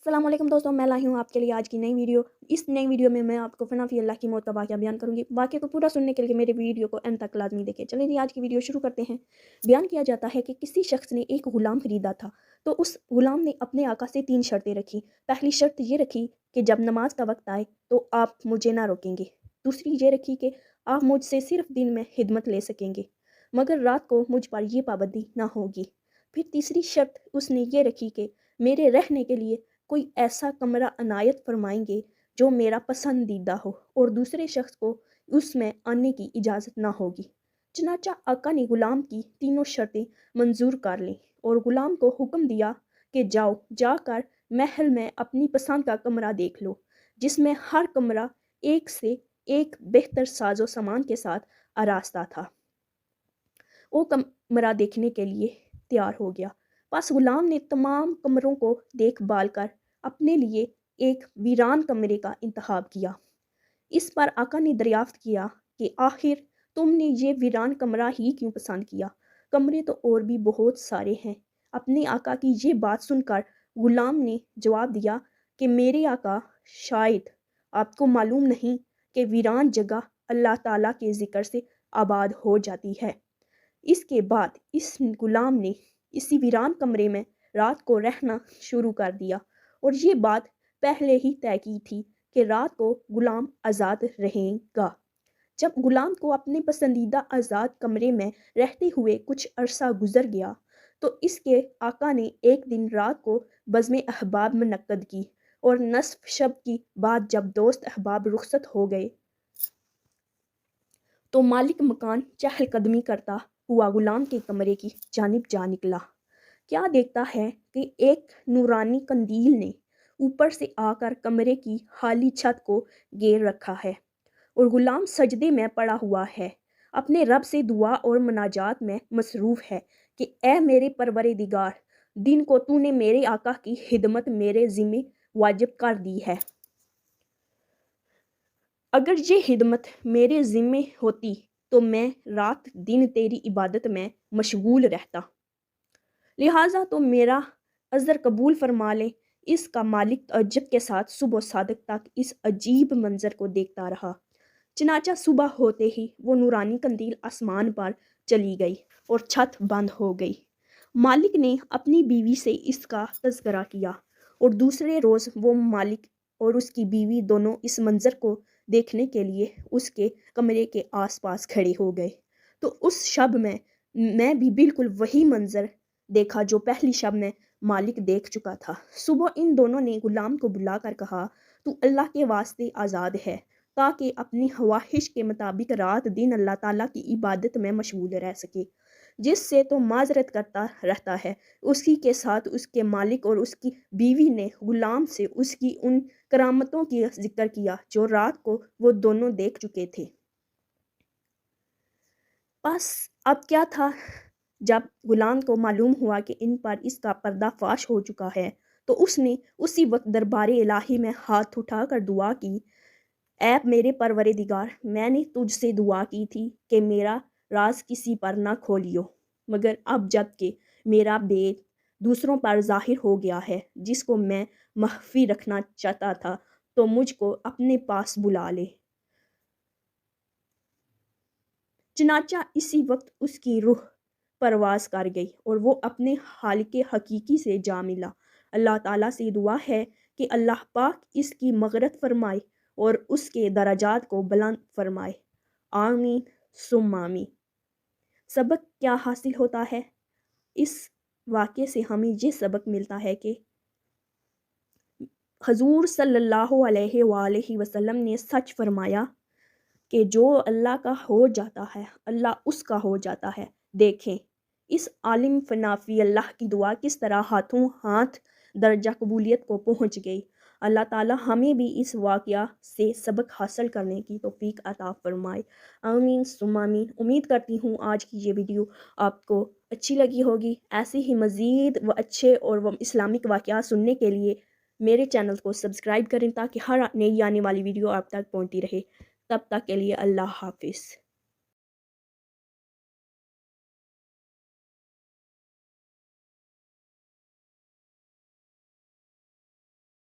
السلام علیکم دوستوں، میں لائی ہوں آپ کے لیے آج کی نئی ویڈیو۔ اس نئی ویڈیو میں آپ کو فنا فی اللہ کی موت کا واقعہ بیان کروں گی۔ واقعے کو پورا سننے کے لیے میرے ویڈیو کو اینڈ تک لازمی دیکھیں۔ چلیں جی، آج کی ویڈیو شروع کرتے ہیں۔ بیان کیا جاتا ہے کہ کسی شخص نے ایک غلام خریدا تھا، تو اس غلام نے اپنے آقا سے 3 شرطیں رکھی۔ پہلی شرط یہ رکھی کہ جب نماز کا وقت آئے تو آپ مجھے نہ روکیں گے۔ دوسری یہ رکھی کہ آپ مجھ سے صرف دن میں خدمت لے سکیں گے، مگر رات کو مجھ پر یہ پابندی نہ ہوگی۔ پھر تیسری شرط اس نے یہ رکھی کہ میرے رہنے کے لیے کوئی ایسا کمرہ عنایت فرمائیں گے جو میرا پسندیدہ ہو اور دوسرے شخص کو اس میں آنے کی اجازت نہ ہوگی۔ چنانچہ آقا نے غلام کی تینوں شرطیں منظور کر لیں اور غلام کو حکم دیا کہ جا کر محل میں اپنی پسند کا کمرہ دیکھ لو، جس میں ہر کمرہ ایک سے ایک بہتر ساز و سامان کے ساتھ آراستہ تھا۔ وہ کمرہ دیکھنے کے لیے تیار ہو گیا۔ پس غلام نے تمام کمروں کو دیکھ بھال کر اپنے لیے ایک ویران کمرے کا انتخاب کیا۔ اس پر آقا نے دریافت کیا کہ آخر تم نے یہ ویران کمرہ ہی کیوں پسند کیا؟ کمرے تو اور بھی بہت سارے ہیں۔ اپنے آقا کی یہ بات سن کر غلام نے جواب دیا کہ میرے آقا، شاید آپ کو معلوم نہیں کہ ویران جگہ اللہ تعالیٰ کے ذکر سے آباد ہو جاتی ہے۔ اس کے بعد اس غلام نے اسی ویران کمرے میں رات کو رہنا شروع کر دیا، اور یہ بات پہلے ہی طے کی تھی کہ رات کو غلام آزاد رہے گا۔ جب غلام کو اپنے پسندیدہ آزاد کمرے میں رہتے ہوئے کچھ عرصہ گزر گیا تو اس کے آقا نے ایک دن رات کو بزم احباب منعقد کی، اور نصف شب کی بعد جب دوست احباب رخصت ہو گئے تو مالک مکان چہل قدمی کرتا ہوا غلام کے کمرے کی جانب جا نکلا۔ کیا دیکھتا ہے کہ ایک نورانی قندیل نے اوپر سے آ کر کمرے کی خالی چھت کو گھیر رکھا ہے، اور غلام سجدے میں پڑا ہوا ہے، اپنے رب سے دعا اور مناجات میں مصروف ہے کہ اے میرے پروردگار، دن کو تو نے میرے آقا کی خدمت میرے ذمہ واجب کر دی ہے۔ اگر یہ خدمت میرے ذمہ ہوتی تو میں رات دن تیری عبادت میں مشغول رہتا، لہٰذا تو میرا عذر قبول فرما لے۔ اس کا مالک تعجب کے ساتھ صبح صادق تک اس عجیب منظر کو دیکھتا رہا۔ چنانچہ صبح ہوتے ہی وہ نورانی قندیل آسمان پر چلی گئی اور چھت بند ہو گئی۔ مالک نے اپنی بیوی سے اس کا تذکرہ کیا، اور دوسرے روز وہ مالک اور اس کی بیوی دونوں اس منظر کو دیکھنے کے لیے اس کے کمرے کے آس پاس کھڑے ہو گئے۔ تو اس شب میں بھی بالکل وہی منظر دیکھا جو پہلی شب میں مالک دیکھ چکا تھا۔ صبح ان دونوں نے غلام کو بلا کر کہا، تو اللہ کے واسطے آزاد ہے تاکہ اپنی خواہش کے مطابق رات دن اللہ تعالیٰ کی عبادت میں مشغول رہ سکے۔ جس سے تو معذرت کرتا رہتا ہے، اسی کے ساتھ اس کے مالک اور اس کی بیوی نے غلام سے اس کی ان کرامتوں کی ذکر کیا جو رات کو وہ دونوں دیکھ چکے تھے۔ بس اب کیا تھا، جب غلام کو معلوم ہوا کہ ان پر اس کا پردہ فاش ہو چکا ہے تو اس نے اسی وقت دربار الہی میں ہاتھ اٹھا کر دعا کی، اے میرے پروردگار، میں نے تجھ سے دعا کی تھی کہ میرا راز کسی پر نہ کھولیو، مگر اب جب کہ میرا بید دوسروں پر ظاہر ہو گیا ہے جس کو میں مخفی رکھنا چاہتا تھا، تو مجھ کو اپنے پاس بلا لے۔ چنانچہ اسی وقت اس کی روح پرواز کر گئی اور وہ اپنے خالق حقیقی سے جا ملا۔ اللہ تعالیٰ سے دعا ہے کہ اللہ پاک اس کی مغفرت فرمائے اور اس کے درجات کو بلند فرمائے، آمین ثم آمین۔ سبق کیا حاصل ہوتا ہے؟ اس واقعے سے ہمیں یہ سبق ملتا ہے کہ حضور صلی اللہ علیہ وآلہ وسلم نے سچ فرمایا کہ جو اللہ کا ہو جاتا ہے اللہ اس کا ہو جاتا ہے۔ دیکھیں اس عالم فنافی اللہ کی دعا کس طرح ہاتھوں ہاتھ درجہ قبولیت کو پہنچ گئی۔ اللہ تعالیٰ ہمیں بھی اس واقعہ سے سبق حاصل کرنے کی توفیق عطا فرمائے، آمین ثم آمین۔ امید کرتی ہوں آج کی یہ ویڈیو آپ کو اچھی لگی ہوگی۔ ایسے ہی مزید اچھے اور اسلامک واقعات سننے کے لیے میرے چینل کو سبسکرائب کریں تاکہ ہر نئی آنے والی ویڈیو آپ تک پہنچتی رہے۔ تب تک کے لیے اللہ حافظ۔